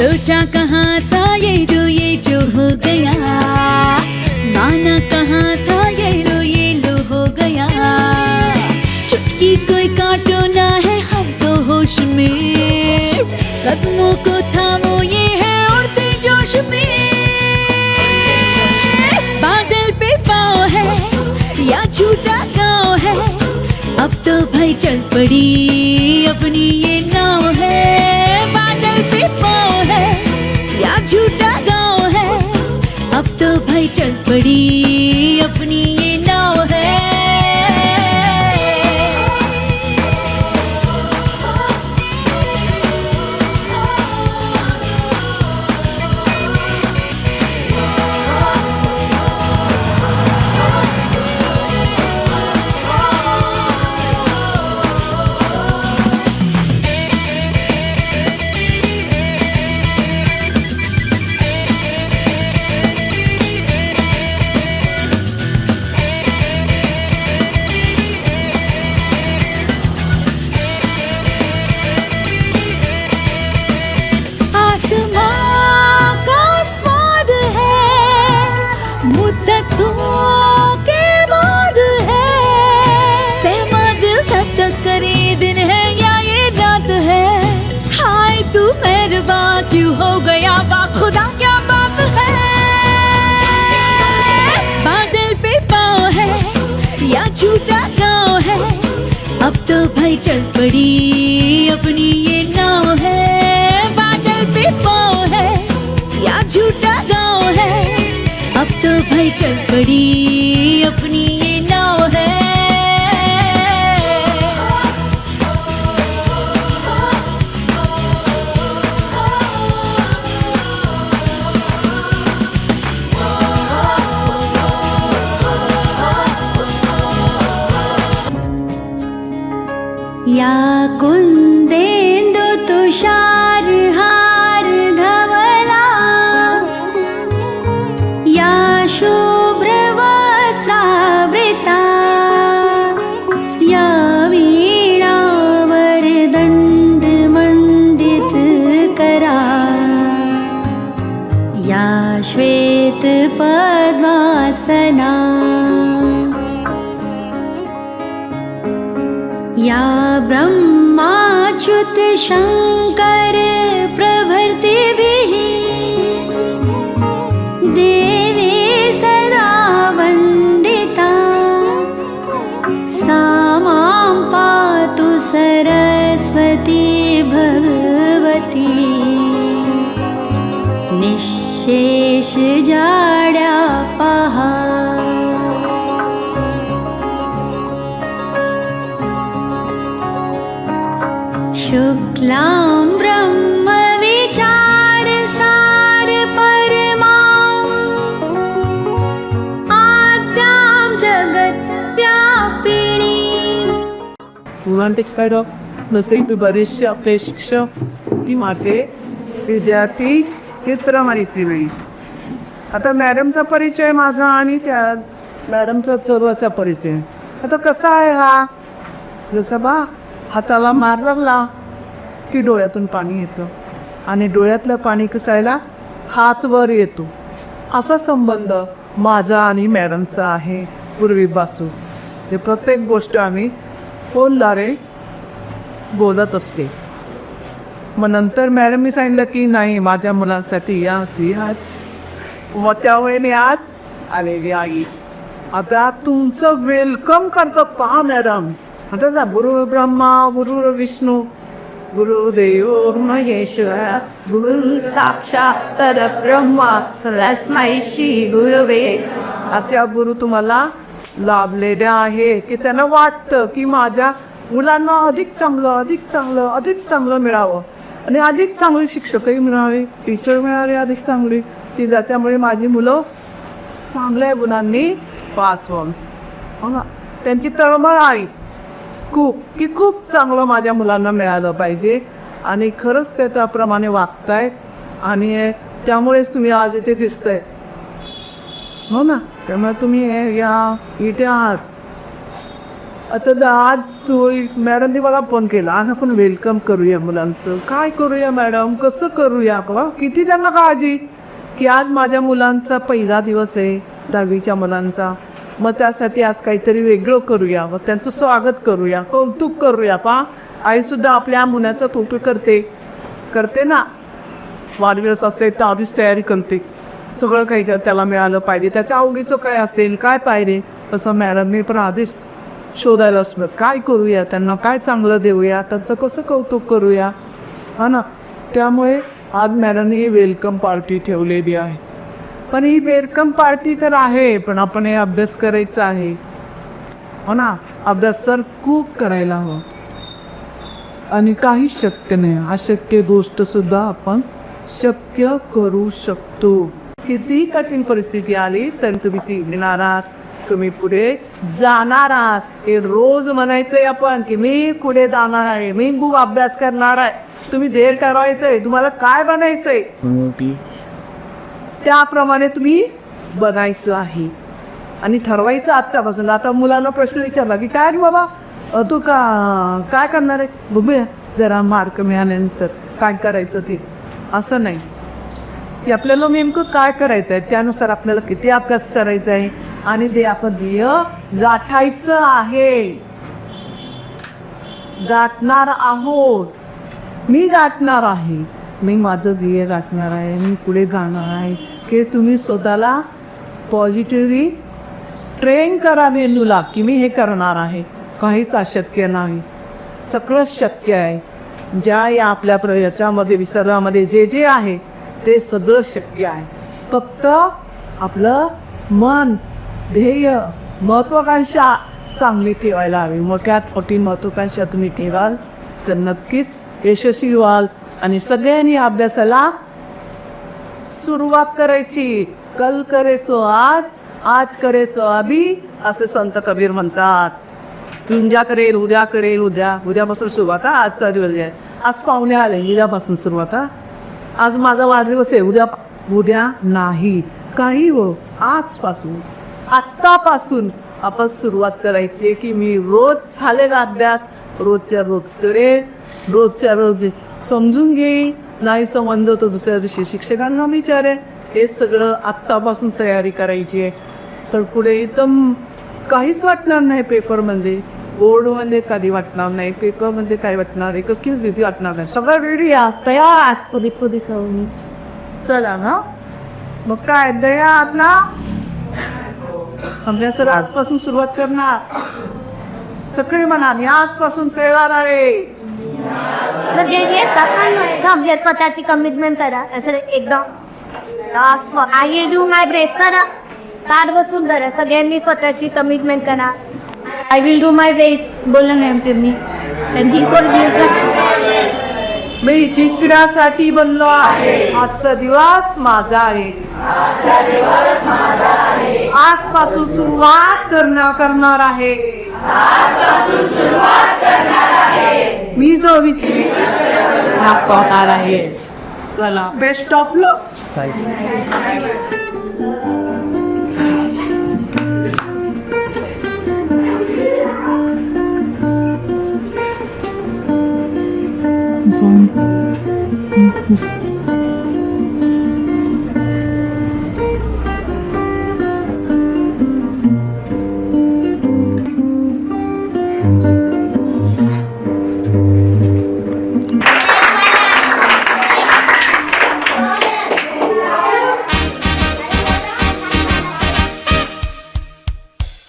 सोचा कहाँ था ये जो हो गया, माना कहाँ था ये लो हो गया। चुटकी कोई काटो ना है हम तो होश में, कदमों को थामो ये है उड़ते जोश में। बादल पे पाँव है या झूठा गाँव है, अब तो भाई चल पड़ी अपनी ये नाव है। बादल पे पाँव है या झूठा गाँव है, अब तो भाई चल पड़ी अपनी ये नाव है। क्यों हो गया वाह खुदा क्या बात है। बादल पे पाँव है या झूठा गाँव है, अब तो भाई चल पड़ी अपनी ये नाव है। बादल पे पाँव है या झूठा गाँव है, अब तो भाई चल पड़ी अपनी ये नाव है। या कुंदेन्दु तुषार हार धवला, या शुभ्र वस्त्रावृता, या वीणा वरदंड मंडित करा, या श्वेत पद्मासना, या ब्रह्माच्युत शंकर प्रभृतिभिः देवी सदा वन्दिता, सा मां पातु सरस्वती भगवती। निःशेष जाड्या पहा, शुक्लां ब्रह्म विचार सार परमां, आद्यां जगत व्यापिणी। मुलांकडे नसेल बरेचसे आपले शिक्षक ती माते विद्यार्थी चित्रमारीची वेळी आता मॅडमचा परिचय माझा आणि त्या मॅडमचा सर्वचा परिचय आता कसा आहे हा, जसं बा हाताला मार लागला की डोळ्यातून पाणी येतं आणि डोळ्यातलं पाणी कसायला हात वर येतो, असा संबंध माझा आणि मॅडमचा आहे पूर्वीपासून। ते प्रत्येक गोष्ट आम्ही फोनद्वारे बोलत असते। मग नंतर मॅडमनी सांगितलं की नाही माझ्या मुलांसाठी याच मग त्यावेळी आज आलेली आई आता तुमचं वेलकम करतात पहा मॅडम। आता गुरु ब्रह्मा गुरु विष्णू गुरुदेव महेश्वर गुरु साक्षात परब्रह्म तस्मै श्री गुरवे। अशा गुरु तुम्हाला लाभलेल्या आहे की त्यांना वाटतं की माझ्या मुलांना अधिक चांगलं मिळावं आणि अधिक चांगले शिक्षकही मिळावे, टीचर मिळावे अधिक चांगली ती, ज्याच्यामुळे माझी मुलं चांगल्या गुणांनी पास व्हावी। हो ना, त्यांची तळमळ आहे खूप चांगलं माझ्या मुलांना मिळालं पाहिजे आणि खरंच ते त्याप्रमाणे वागतायत आणि त्यामुळेच तुम्ही आज इथे दिसताय। हो ना, त्यामुळे तुम्ही या इथे आहात आता आज तू मॅडमने मला फोन केला, आज आपण वेलकम करूया मुलांचं. काय करूया मॅडम, कसं करूया का, किती त्यांना काळजी की आज माझ्या मुलांचा पहिला दिवस आहे 10वीच्या मुलांचा. मग त्यासाठी आज काहीतरी वेगळं करूया, मग त्यांचं स्वागत करूया, कौतुक करूया. पा आईसुद्धा आपल्या मुलाचं कौतुक करते ना. वाढदिवस असेल तर आधीच तयारी करते, सगळं काही त्याला मिळालं पाहिजे, त्याच्या आवडीचं काय असेल काय पाहिजे तसं मॅडमने पण आधीच शोधायला असलं काय करूया, त्यांना काय चांगलं देऊया, त्यांचं कसं कौतुक करूया, हा ना. त्यामुळे आज मॅडमने ही वेलकम पार्टी ठेवलेली आहे. पण ही वेलकम पार्टी तर आहे, पण आपण हे अभ्यास करायचा आहे, हो ना. अभ्यास तर खूप करायला हवं आणि काही शक्य नाही, अशक्य गोष्ट सुद्धा आपण शक्य करू शकतो. किती कठीण परिस्थिती आली तरी तुम्ही ती घेणार आहात, तुम्ही पुढे जाणार आहात. हे रोज म्हणायचंय आपण की मी पुढे जाणार आहे, मी खूप अभ्यास करणार आहे. तुम्ही ध्येय ठरवायचंय, तुम्हाला काय बनायचंय त्याप्रमाणे तुम्ही बनायचं आहे आणि ठरवायचं आत्तापासून. आता मुलांना प्रश्न विचारला की काय रे बाबा तू काय करणार आहे, बघूया जरा मार्क मिळाल्यानंतर काय करायचं ते. असं नाही की आपल्याला नेमकं काय करायचं आहे, त्यानुसार आपल्याला किती अभ्यास करायचा आहे आणि ते आपण ध्येय गाठायचं आहे, गाठणार आहोत. मी गाठणार आहे, मी माझं ध्येय गाठणार आहे, मी पुढे जाणार आहे. की तुम्ही स्वतःला पॉझिटिव्हली ट्रेन करा मेंदूला की मी हे करणार आहे. काहीच अशक्य नाही, सगळं शक्य आहे. ज्या या आपल्या याच्यामध्ये विसर्गामध्ये जे जे आहे ते सगळं शक्य आहे. फक्त आपलं मन, ध्येय, महत्त्वाकांक्षा चांगली ठेवायला हवी. मोठ्यात मोठी महत्त्वाकांक्षा तुम्ही ठेवाल तर नक्कीच यशस्वी व्हाल. आणि सगळ्यांनी अभ्यासाला सुरुवात करायची. कल करे सो आज करे सो अभी, असे संत कबीर म्हणतात. उद्या करेल, उद्यापासून सुरुवात. आजचा दिवस आहे, आज पाहुणे आले, उद्यापासून सुरुवात. आज माझा वाढदिवस आहे, उद्या नाही, काही हो, आजपासून आत्तापासून आपण सुरुवात करायची की मी रोज झालेला अभ्यास रोजच्या रोज करेल, रोजच्या रोज समजून घेईल, नाही संबंध तो दुसऱ्या दिवशी शिक्षकांना विचारेल. हे सगळं आत्तापासून तयारी करायची आहे. तर पुढे इथं काहीच वाटणार नाही. पेपरमध्ये, बोर्डमध्ये कधी वाटणार नाही, पेपरमध्ये काय वाटणार आहे, कसलीच भीती वाटणार नाही. सगळं रेडी आहे, तयार. पुदी सवनी. चला ना मग काय तयार ना. अभ्यासाला आजपासून सुरुवात करणार. सगळे म्हणा मी आजपासून तयार आहे. स्वतःची कमिटमेंट करा. असं एकदम I will do my best करा. ताट बसून करा. सगळ्यांनी स्वतःची कमिटमेंट करा. I will do my best बोललं नाही मी. मी जिंकण्यासाठी बनलो आहे. आजचा दिवस माझा आहे. आजपासून सुरुवात करणार आहे. मी जो विचार आहे. चला best of luck.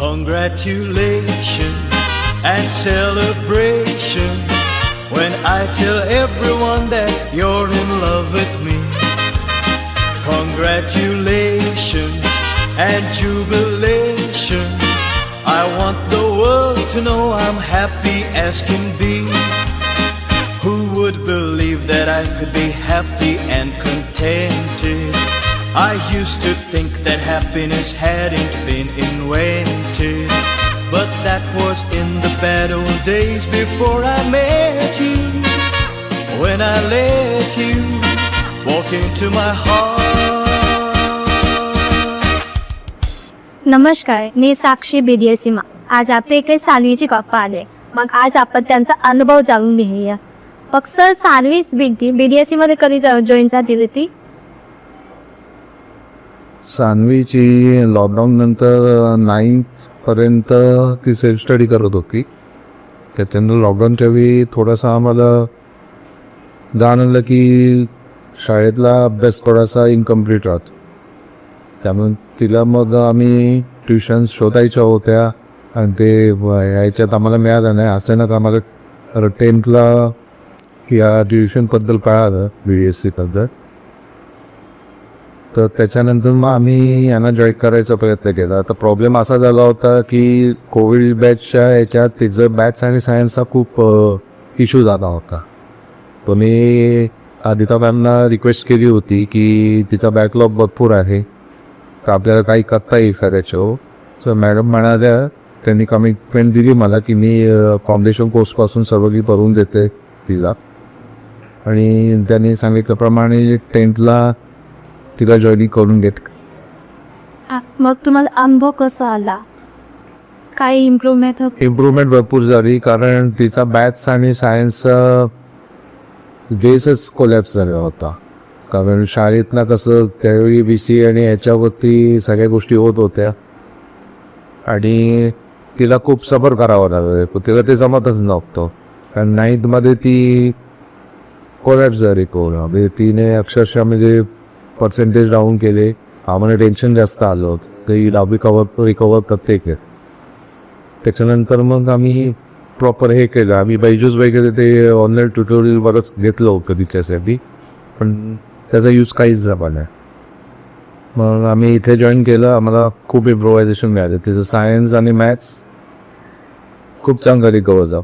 Congratulations and celebration when I tell everyone that you're in love with me. Congratulations and jubilation. I want the world to know I'm happy as can be. Who would believe that I could be happy and contented? I used to think that happiness hadn't been invented, but that was in the bad old days before I met you. When I let you walk into my heart. नमस्कार, मी साक्षी बेदियसीमा. आज आपले काही सानवीचे गप्पा आले, मग आज आपण त्यांचा अनुभव जाणून घेऊया. मग सर सानवी BDSC मध्ये कधी जॉईन झाली ती? सानवीची लॉकडाऊन नंतर 9th पर्यंत ती सेल्फ स्टडी करत होती. त्याच्यानंतर लॉकडाऊनच्या वेळी थोडंसं आम्हाला जाणवलं की शाळेतला अभ्यास थोडासा इनकम्प्लीट राहतो. त्यामुळे तिला मग आम्ही ट्युशन्स शोधायच्या होत्या आणि ते याच्यात आम्हाला मिळालं नाही. अचानक आम्हाला 10thला या ट्युशनबद्दल कळालं BDSCबद्दल. तर त्याच्यानंतर मग आम्ही यांना जॉईन करायचा प्रयत्न केला. तर प्रॉब्लेम असा झाला होता की कोविड बॅचच्या याच्यात तिचं मॅथ्स आणि सायन्सचा खूप इश्यू झाला होता. तो मी आदिता मॅमना रिक्वेस्ट केली होती की तिचा बॅकलॉग भरपूर आहे, तर आपल्याला काही करता येईल का त्याच्यावर. तर मॅडम म्हणाल्या, त्यांनी कमिटमेंट दिली मला की मी फाउंडेशन कोर्सपासून सर्व काही भरून देते तिला. आणि त्यांनी सांगितल्याप्रमाणे 10thला तिला जॉईनिंग करून घेत. मग तुम्हाला अनुभव कसा आला? काही इम्प्रूव्हमेंट भरपूर झाली, कारण तिचा मॅथ्स आणि सायन्सचा बेसच कोलॅप्स झाला होता. कारण शाळेतनं कसं त्यावेळी BCA आणि ह्याच्यावरती सगळ्या गोष्टी होत होत्या आणि तिला खूप सफर करावं लागलं. तिला ते जमतच नव्हतं, कारण 9thमध्ये ती कोलॅप्स झाली पूर्ण. म्हणजे तिने अक्षरशः म्हणजे पर्सेंटेज डाऊन केले. आम्हाला टेन्शन जास्त आलं होतं की 10वी रिकवर करते की. त्याच्यानंतर मग आम्ही प्रॉपर हे केलं. आम्ही बैजूस वगैरे ते ऑनलाईन ट्युटोरियल बरंच घेतलं होतं तिच्यासाठी, पण त्याचा यूज काहीच झाला नाही. मग आम्ही इथे जॉईन केलं. आम्हाला खूप इम्प्रोव्हायझेशन मिळालं. तिचं सायन्स आणि मॅथ्स खूप चांगलं रिकवर झालं.